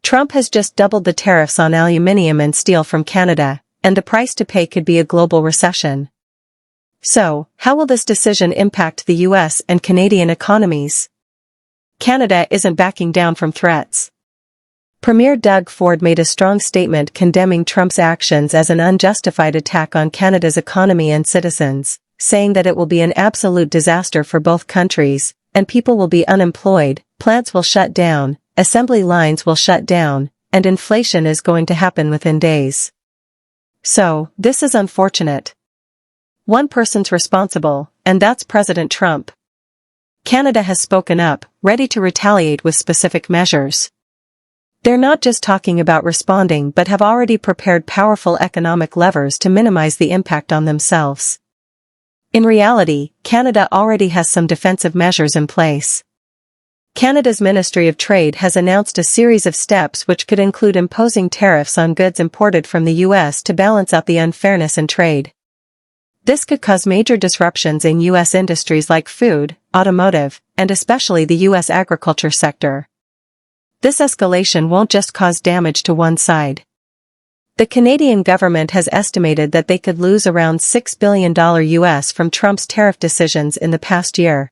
Trump has just doubled the tariffs on aluminum and steel from Canada, and the price to pay could be a global recession. So, how will this decision impact the US and Canadian economies? Canada isn't backing down from threats. Premier Doug Ford made a strong statement condemning Trump's actions as an unjustified attack on Canada's economy and citizens, saying that it will be an absolute disaster for both countries, and people will be unemployed, plants will shut down, assembly lines will shut down, and inflation is going to happen within days. So, this is unfortunate. One person's responsible, and that's President Trump. Canada has spoken up, ready to retaliate with specific measures. They're not just talking about responding but have already prepared powerful economic levers to minimize the impact on themselves. In reality, Canada already has some defensive measures in place. Canada's Ministry of Trade has announced a series of steps which could include imposing tariffs on goods imported from the US to balance out the unfairness in trade. This could cause major disruptions in US industries like food, automotive, and especially the US agriculture sector. This escalation won't just cause damage to one side. The Canadian government has estimated that they could lose around $6 billion US from Trump's tariff decisions in the past year.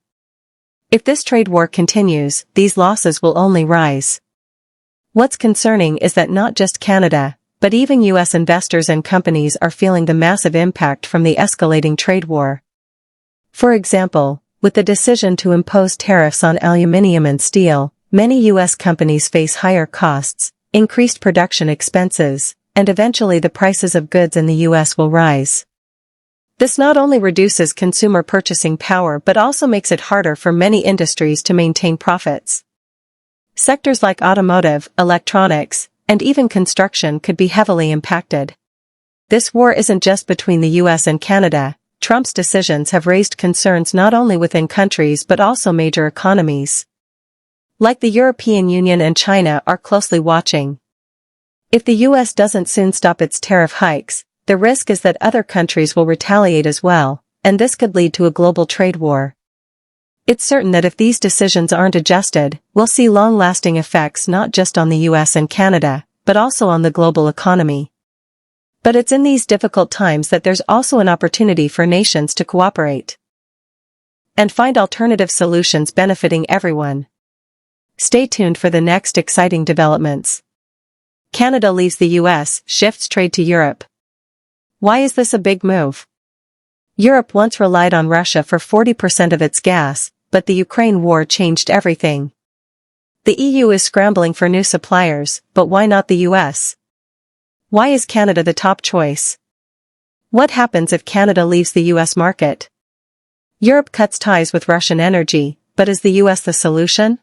If this trade war continues, these losses will only rise. What's concerning is that not just Canada, but even US investors and companies are feeling the massive impact from the escalating trade war. For example, with the decision to impose tariffs on aluminum and steel, many US companies face higher costs, increased production expenses, and eventually the prices of goods in the US will rise. This not only reduces consumer purchasing power but also makes it harder for many industries to maintain profits. Sectors like automotive, electronics, and even construction could be heavily impacted. This war isn't just between the US and Canada. Trump's decisions have raised concerns not only within countries but also major economies. Like the European Union and China are closely watching. If the US doesn't soon stop its tariff hikes, the risk is that other countries will retaliate as well, and this could lead to a global trade war. It's certain that if these decisions aren't adjusted, we'll see long-lasting effects not just on the US and Canada, but also on the global economy. But it's in these difficult times that there's also an opportunity for nations to cooperate and find alternative solutions benefiting everyone. Stay tuned for the next exciting developments. Canada leaves the US, shifts trade to Europe. Why is this a big move? Europe once relied on Russia for 40% of its gas, but the Ukraine war changed everything. The EU is scrambling for new suppliers, but why not the US? Why is Canada the top choice? What happens if Canada leaves the US market? Europe cuts ties with Russian energy, but is the US the solution?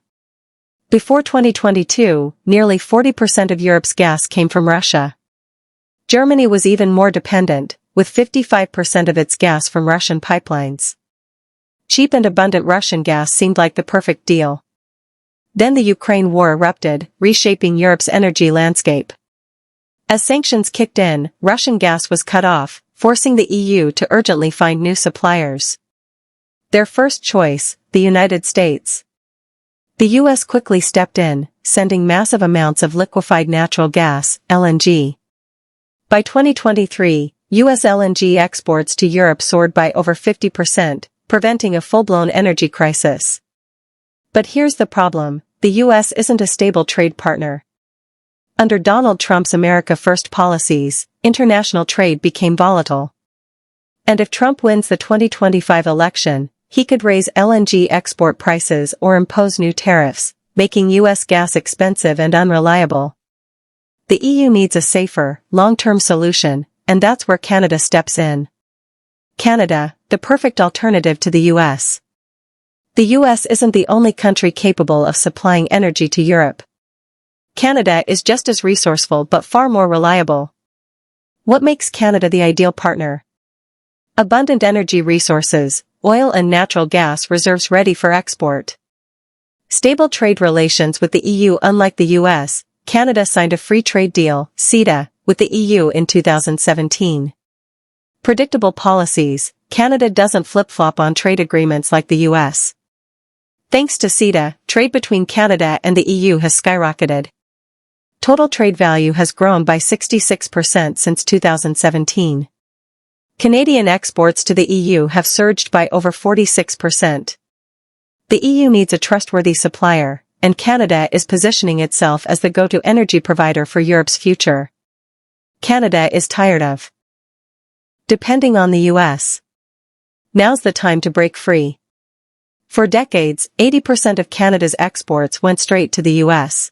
Before 2022, nearly 40% of Europe's gas came from Russia. Germany was even more dependent, with 55% of its gas from Russian pipelines. Cheap and abundant Russian gas seemed like the perfect deal. Then the Ukraine war erupted, reshaping Europe's energy landscape. As sanctions kicked in, Russian gas was cut off, forcing the EU to urgently find new suppliers. Their first choice, the United States. The US quickly stepped in, sending massive amounts of liquefied natural gas, LNG. By 2023, US LNG exports to Europe soared by over 50%, preventing a full-blown energy crisis. But here's the problem, the US isn't a stable trade partner. Under Donald Trump's America First policies, international trade became volatile. And if Trump wins the 2025 election, he could raise LNG export prices or impose new tariffs, making US gas expensive and unreliable. The EU needs a safer, long-term solution, and that's where Canada steps in. Canada, the perfect alternative to the US. The US isn't the only country capable of supplying energy to Europe. Canada is just as resourceful but far more reliable. What makes Canada the ideal partner? Abundant energy resources, oil and natural gas reserves ready for export. Stable trade relations with the EU. Unlike the US, Canada signed a free trade deal, CETA, with the EU in 2017. Predictable policies, Canada doesn't flip-flop on trade agreements like the US. Thanks to CETA, trade between Canada and the EU has skyrocketed. Total trade value has grown by 66% since 2017. Canadian exports to the EU have surged by over 46%. The EU needs a trustworthy supplier, and Canada is positioning itself as the go-to energy provider for Europe's future. Canada is tired of depending on the US. Now's the time to break free. For decades, 80% of Canada's exports went straight to the US.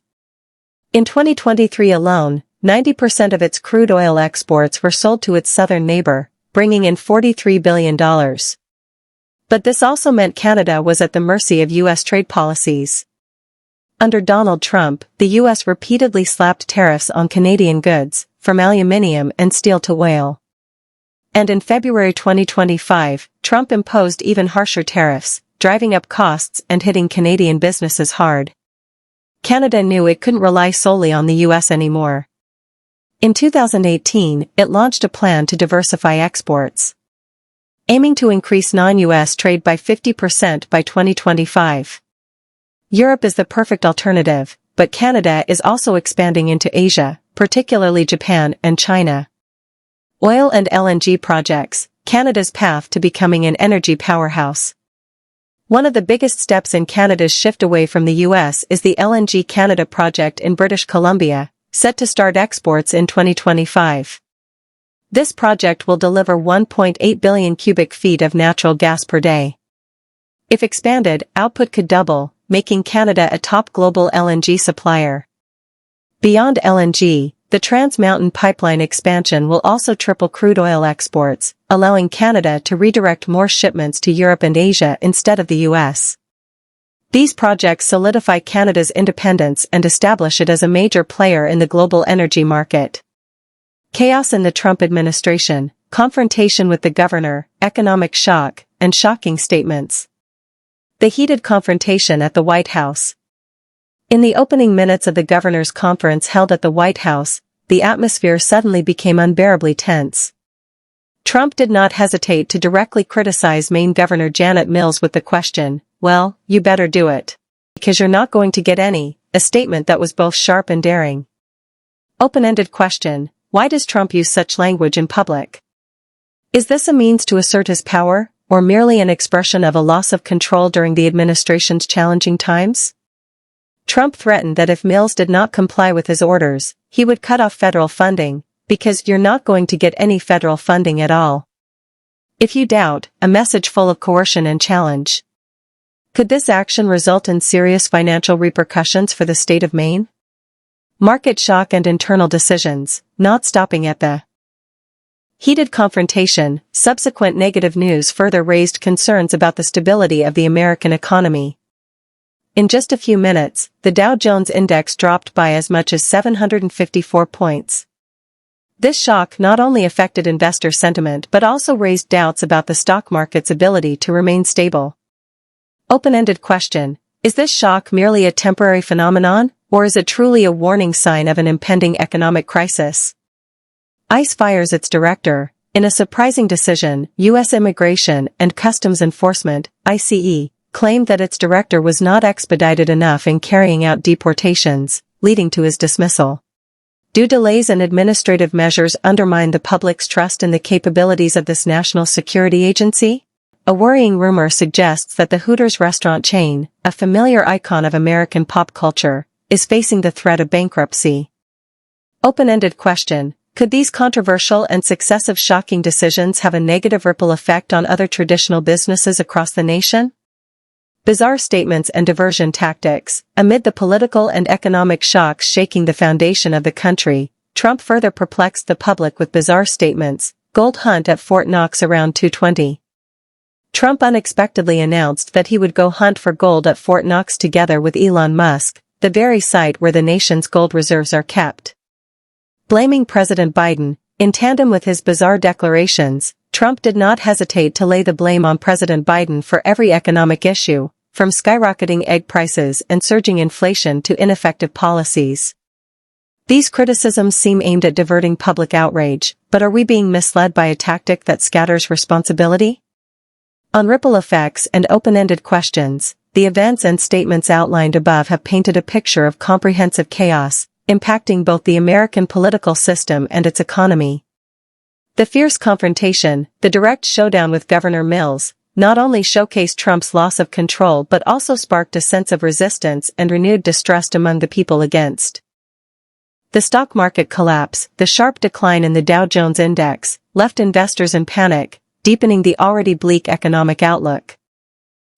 In 2023 alone, 90% of its crude oil exports were sold to its southern neighbor, bringing in $43 billion. But this also meant Canada was at the mercy of US trade policies. Under Donald Trump, the US repeatedly slapped tariffs on Canadian goods, from aluminium and steel to oil. And in February 2025, Trump imposed even harsher tariffs, driving up costs and hitting Canadian businesses hard. Canada knew it couldn't rely solely on the US anymore. In 2018, it launched a plan to diversify exports, aiming to increase non-US trade by 50% by 2025. Europe is the perfect alternative, but Canada is also expanding into Asia, particularly Japan and China. Oil and LNG projects, Canada's path to becoming an energy powerhouse. One of the biggest steps in Canada's shift away from the US is the LNG Canada project in British Columbia, set to start exports in 2025. This project will deliver 1.8 billion cubic feet of natural gas per day. If expanded, output could double, making Canada a top global LNG supplier. Beyond LNG, the Trans Mountain Pipeline expansion will also triple crude oil exports, allowing Canada to redirect more shipments to Europe and Asia instead of the US. These projects solidify Canada's independence and establish it as a major player in the global energy market. Chaos in the Trump administration, confrontation with the governor, economic shock, and shocking statements. The heated confrontation at the White House. In the opening minutes of the governor's conference held at the White House, the atmosphere suddenly became unbearably tense. Trump did not hesitate to directly criticize Maine Governor Janet Mills with the question, "Well, you better do it. Because you're not going to get any," a statement that was both sharp and daring. Open-ended question, why does Trump use such language in public? Is this a means to assert his power, or merely an expression of a loss of control during the administration's challenging times? Trump threatened that if Mills did not comply with his orders, he would cut off federal funding, because you're not going to get any federal funding at all. If you doubt, a message full of coercion and challenge. Could this action result in serious financial repercussions for the state of Maine? Market shock and internal decisions, not stopping at the heated confrontation. Subsequent negative news further raised concerns about the stability of the American economy. In just a few minutes, the Dow Jones Index dropped by as much as 754 points. This shock not only affected investor sentiment but also raised doubts about the stock market's ability to remain stable. Open-ended question, is this shock merely a temporary phenomenon, or is it truly a warning sign of an impending economic crisis? ICE fires its director. In a surprising decision, U.S. Immigration and Customs Enforcement, ICE, claimed that its director was not expedited enough in carrying out deportations, leading to his dismissal. Do delays in administrative measures undermine the public's trust in the capabilities of this national security agency? A worrying rumor suggests that the Hooters restaurant chain, a familiar icon of American pop culture, is facing the threat of bankruptcy. Open-ended question, could these controversial and successive shocking decisions have a negative ripple effect on other traditional businesses across the nation? Bizarre statements and diversion tactics. Amid the political and economic shocks shaking the foundation of the country, Trump further perplexed the public with bizarre statements. Gold hunt at Fort Knox around 2:20. Trump unexpectedly announced that he would go hunt for gold at Fort Knox together with Elon Musk, the very site where the nation's gold reserves are kept. Blaming President Biden, in tandem with his bizarre declarations, Trump did not hesitate to lay the blame on President Biden for every economic issue, from skyrocketing egg prices and surging inflation to ineffective policies. These criticisms seem aimed at diverting public outrage, but are we being misled by a tactic that scatters responsibility? On ripple effects and open-ended questions, the events and statements outlined above have painted a picture of comprehensive chaos, impacting both the American political system and its economy. The fierce confrontation, the direct showdown with Governor Mills, not only showcased Trump's loss of control but also sparked a sense of resistance and renewed distrust among the people against. The stock market collapse, the sharp decline in the Dow Jones Index, left investors in panic, deepening the already bleak economic outlook.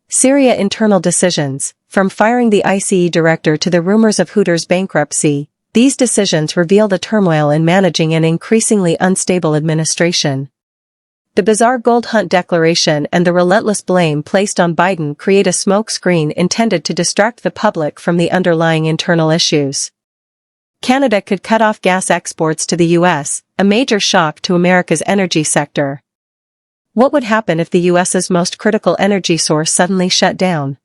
Syria internal decisions, from firing the ICE director to the rumors of Hooters' bankruptcy, these decisions reveal the turmoil in managing an increasingly unstable administration. The bizarre gold hunt declaration and the relentless blame placed on Biden create a smokescreen intended to distract the public from the underlying internal issues. Canada could cut off gas exports to the U.S., a major shock to America's energy sector. What would happen if the U.S.'s most critical energy source suddenly shut down?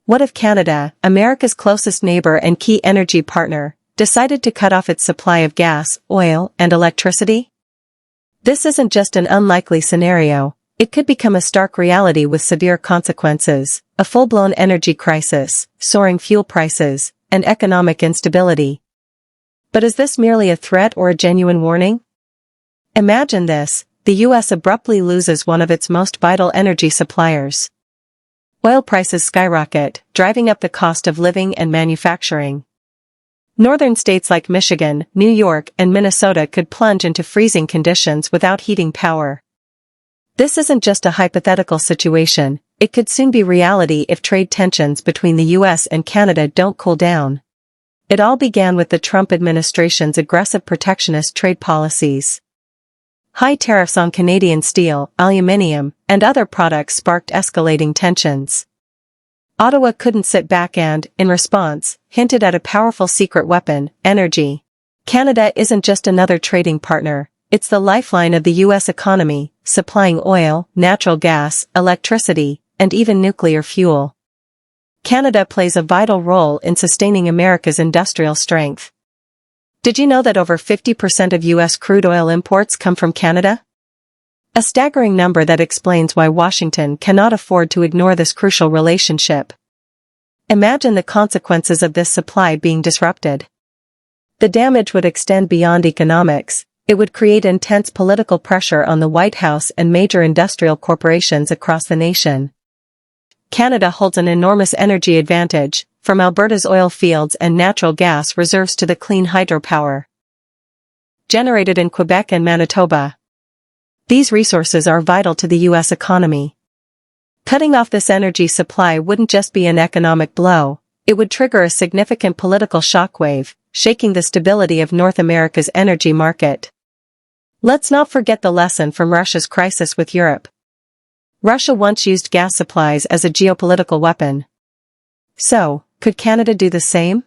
What if Canada, America's closest neighbor and key energy partner, decided to cut off its supply of gas, oil, and electricity? This isn't just an unlikely scenario, it could become a stark reality with severe consequences, a full-blown energy crisis, soaring fuel prices, and economic instability. But is this merely a threat or a genuine warning? Imagine this, the U.S. abruptly loses one of its most vital energy suppliers. Oil prices skyrocket, driving up the cost of living and manufacturing. Northern states like Michigan, New York, and Minnesota could plunge into freezing conditions without heating power. This isn't just a hypothetical situation, it could soon be reality if trade tensions between the U.S. and Canada don't cool down. It all began with the Trump administration's aggressive protectionist trade policies. High tariffs on Canadian steel, aluminum, and other products sparked escalating tensions. Ottawa couldn't sit back and, in response, hinted at a powerful secret weapon, energy. Canada isn't just another trading partner, it's the lifeline of the U.S. economy, supplying oil, natural gas, electricity, and even nuclear fuel. Canada plays a vital role in sustaining America's industrial strength. Did you know that over 50% of U.S. crude oil imports come from Canada? A staggering number that explains why Washington cannot afford to ignore this crucial relationship. Imagine the consequences of this supply being disrupted. The damage would extend beyond economics, it would create intense political pressure on the White House and major industrial corporations across the nation. Canada holds an enormous energy advantage, from Alberta's oil fields and natural gas reserves to the clean hydropower generated in Quebec and Manitoba. These resources are vital to the U.S. economy. Cutting off this energy supply wouldn't just be an economic blow, it would trigger a significant political shockwave, shaking the stability of North America's energy market. Let's not forget the lesson from Russia's crisis with Europe. Russia once used gas supplies as a geopolitical weapon. So, could Canada do the same?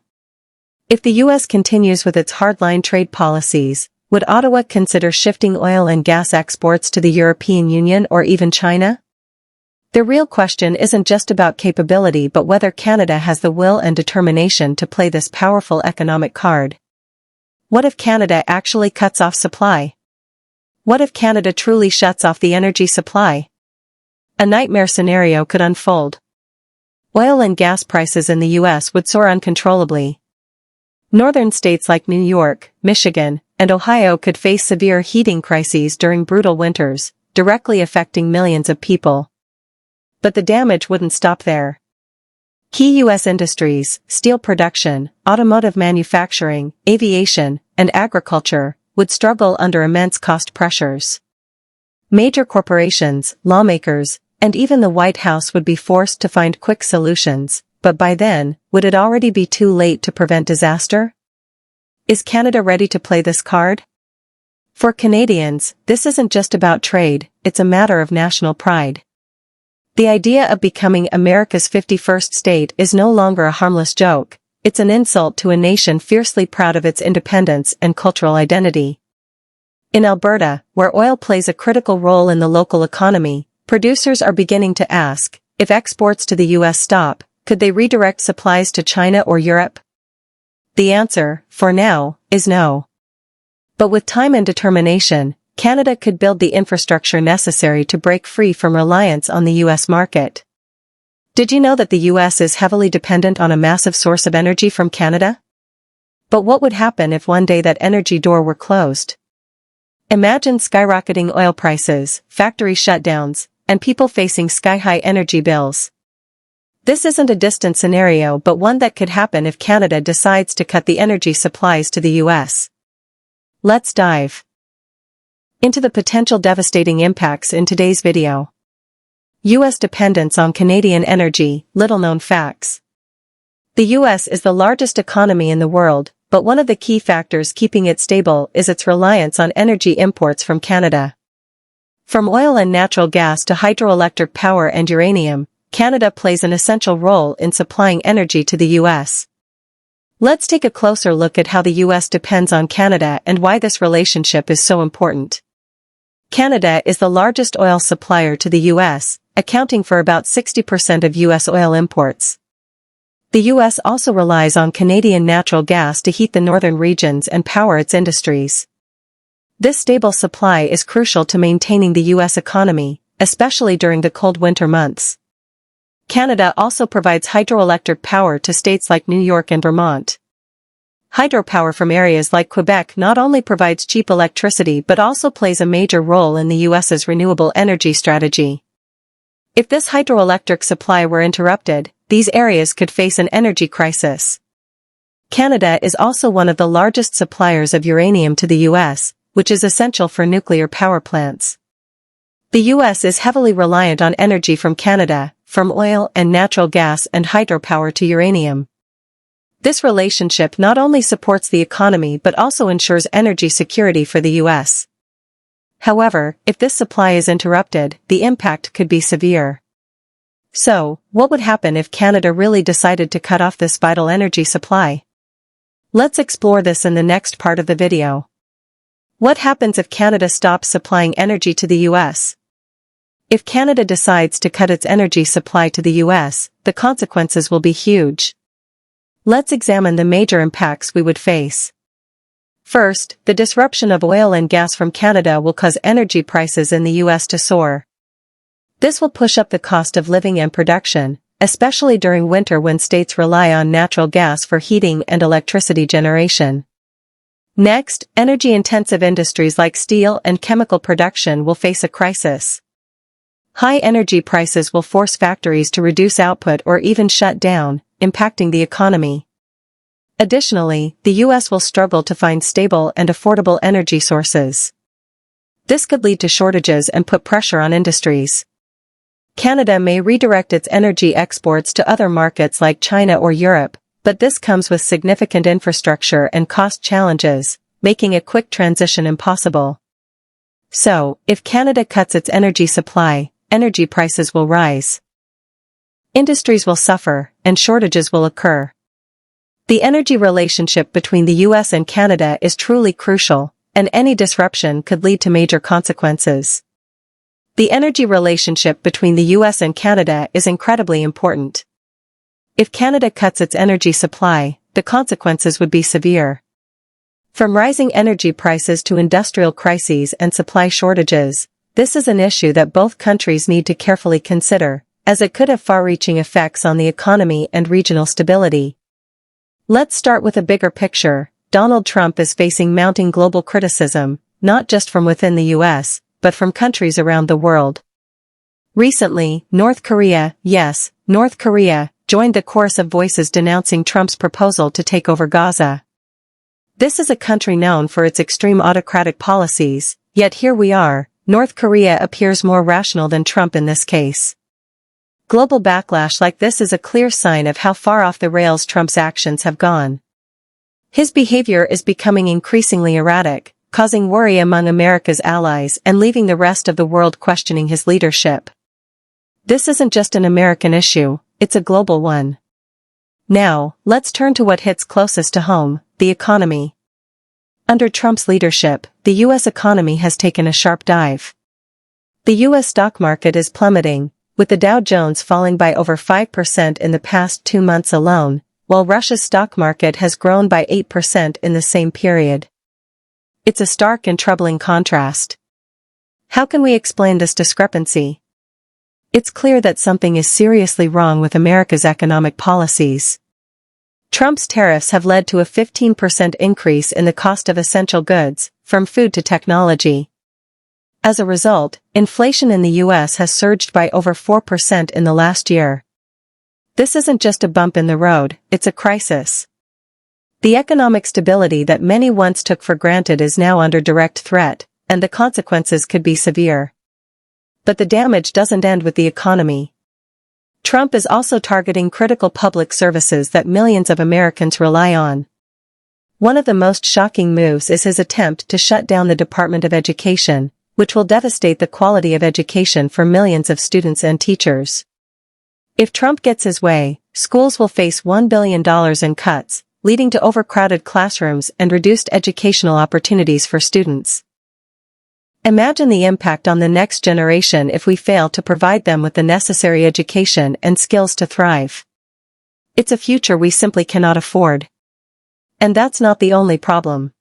If the U.S. continues with its hardline trade policies, would Ottawa consider shifting oil and gas exports to the European Union or even China? The real question isn't just about capability but whether Canada has the will and determination to play this powerful economic card. What if Canada actually cuts off supply? What if Canada truly shuts off the energy supply? A nightmare scenario could unfold. Oil and gas prices in the U.S. would soar uncontrollably. Northern states like New York, Michigan, and Ohio could face severe heating crises during brutal winters, directly affecting millions of people. But the damage wouldn't stop there. Key U.S. industries, steel production, automotive manufacturing, aviation, and agriculture, would struggle under immense cost pressures. Major corporations, lawmakers, and even the White House would be forced to find quick solutions, but by then, would it already be too late to prevent disaster? Is Canada ready to play this card? For Canadians, this isn't just about trade, it's a matter of national pride. The idea of becoming America's 51st state is no longer a harmless joke, it's an insult to a nation fiercely proud of its independence and cultural identity. In Alberta, where oil plays a critical role in the local economy, producers are beginning to ask, if exports to the U.S. stop, could they redirect supplies to China or Europe? The answer, for now, is no. But with time and determination, Canada could build the infrastructure necessary to break free from reliance on the U.S. market. Did you know that the U.S. is heavily dependent on a massive source of energy from Canada? But what would happen if one day that energy door were closed? Imagine skyrocketing oil prices, factory shutdowns, and people facing sky-high energy bills. This isn't a distant scenario but one that could happen if Canada decides to cut the energy supplies to the US. Let's dive into the potential devastating impacts in today's video. US dependence on Canadian energy, little-known facts. The US is the largest economy in the world, but one of the key factors keeping it stable is its reliance on energy imports from Canada. From oil and natural gas to hydroelectric power and uranium, Canada plays an essential role in supplying energy to the US. Let's take a closer look at how the US depends on Canada and why this relationship is so important. Canada is the largest oil supplier to the US, accounting for about 60% of US oil imports. The US also relies on Canadian natural gas to heat the northern regions and power its industries. This stable supply is crucial to maintaining the US economy, especially during the cold winter months. Canada also provides hydroelectric power to states like New York and Vermont. Hydropower from areas like Quebec not only provides cheap electricity but also plays a major role in the US's renewable energy strategy. If this hydroelectric supply were interrupted, these areas could face an energy crisis. Canada is also one of the largest suppliers of uranium to the US, which is essential for nuclear power plants. The US is heavily reliant on energy from Canada, from oil and natural gas and hydropower to uranium. This relationship not only supports the economy but also ensures energy security for the US. However, if this supply is interrupted, the impact could be severe. So, what would happen if Canada really decided to cut off this vital energy supply? Let's explore this in the next part of the video. What happens if Canada stops supplying energy to the US? If Canada decides to cut its energy supply to the US, the consequences will be huge. Let's examine the major impacts we would face. First, the disruption of oil and gas from Canada will cause energy prices in the US to soar. This will push up the cost of living and production, especially during winter when states rely on natural gas for heating and electricity generation. Next, energy-intensive industries like steel and chemical production will face a crisis. High energy prices will force factories to reduce output or even shut down, impacting the economy. Additionally, the US will struggle to find stable and affordable energy sources. This could lead to shortages and put pressure on industries. Canada may redirect its energy exports to other markets like China or Europe, but this comes with significant infrastructure and cost challenges, making a quick transition impossible. So, if Canada cuts its energy supply, energy prices will rise. Industries will suffer, and shortages will occur. The energy relationship between the US and Canada is truly crucial, and any disruption could lead to major consequences. The energy relationship between the US and Canada is incredibly important. If Canada cuts its energy supply, the consequences would be severe. From rising energy prices to industrial crises and supply shortages, this is an issue that both countries need to carefully consider, as it could have far-reaching effects on the economy and regional stability. Let's start with a bigger picture. Donald Trump is facing mounting global criticism, not just from within the US, but from countries around the world. Recently, North Korea, yes, North Korea, joined the chorus of voices denouncing Trump's proposal to take over Gaza. This is a country known for its extreme autocratic policies, yet here we are, North Korea appears more rational than Trump in this case. Global backlash like this is a clear sign of how far off the rails Trump's actions have gone. His behavior is becoming increasingly erratic, causing worry among America's allies and leaving the rest of the world questioning his leadership. This isn't just an American issue, it's a global one. Now, let's turn to what hits closest to home, the economy. Under Trump's leadership, the U.S. economy has taken a sharp dive. The U.S. stock market is plummeting, with the Dow Jones falling by over 5% in the past 2 months alone, while Russia's stock market has grown by 8% in the same period. It's a stark and troubling contrast. How can we explain this discrepancy? It's clear that something is seriously wrong with America's economic policies. Trump's tariffs have led to a 15% increase in the cost of essential goods, from food to technology. As a result, inflation in the U.S. has surged by over 4% in the last year. This isn't just a bump in the road, it's a crisis. The economic stability that many once took for granted is now under direct threat, and the consequences could be severe. But the damage doesn't end with the economy. Trump is also targeting critical public services that millions of Americans rely on. One of the most shocking moves is his attempt to shut down the Department of Education, which will devastate the quality of education for millions of students and teachers. If Trump gets his way, schools will face $1 billion in cuts, leading to overcrowded classrooms and reduced educational opportunities for students. Imagine the impact on the next generation if we fail to provide them with the necessary education and skills to thrive. It's a future we simply cannot afford. And that's not the only problem.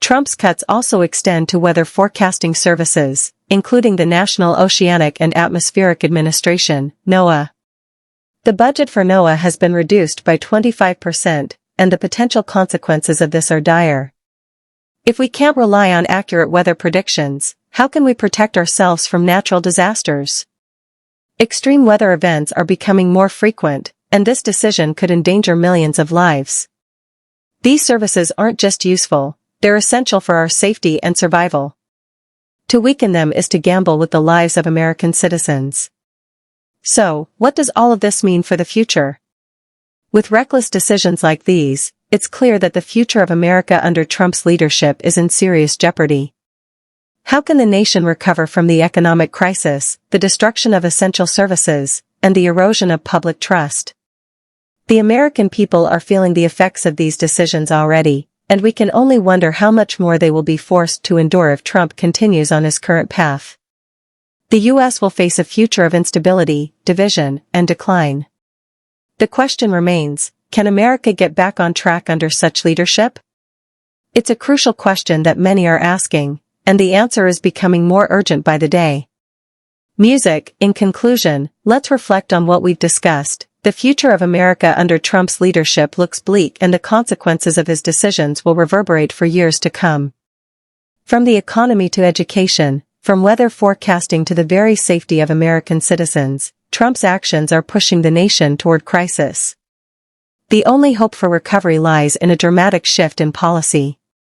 Trump's cuts also extend to weather forecasting services, including the National Oceanic and Atmospheric Administration, NOAA. The budget for NOAA has been reduced by 25%, and the potential consequences of this are dire. If we can't rely on accurate weather predictions, how can we protect ourselves from natural disasters? Extreme weather events are becoming more frequent, and this decision could endanger millions of lives. These services aren't just useful, they're essential for our safety and survival. To weaken them is to gamble with the lives of American citizens. So, what does all of this mean for the future? With reckless decisions like these, it's clear that the future of America under Trump's leadership is in serious jeopardy. How can the nation recover from the economic crisis, the destruction of essential services, and the erosion of public trust? The American people are feeling the effects of these decisions already, and we can only wonder how much more they will be forced to endure if Trump continues on his current path. The U.S. will face a future of instability, division, and decline. The question remains, can America get back on track under such leadership? It's a crucial question that many are asking, and the answer is becoming more urgent by the day. Music, in conclusion, let's reflect on what we've discussed. The future of America under Trump's leadership looks bleak, and the consequences of his decisions will reverberate for years to come. From the economy to education, from weather forecasting to the very safety of American citizens, Trump's actions are pushing the nation toward crisis. The only hope for recovery lies in a dramatic shift in policy.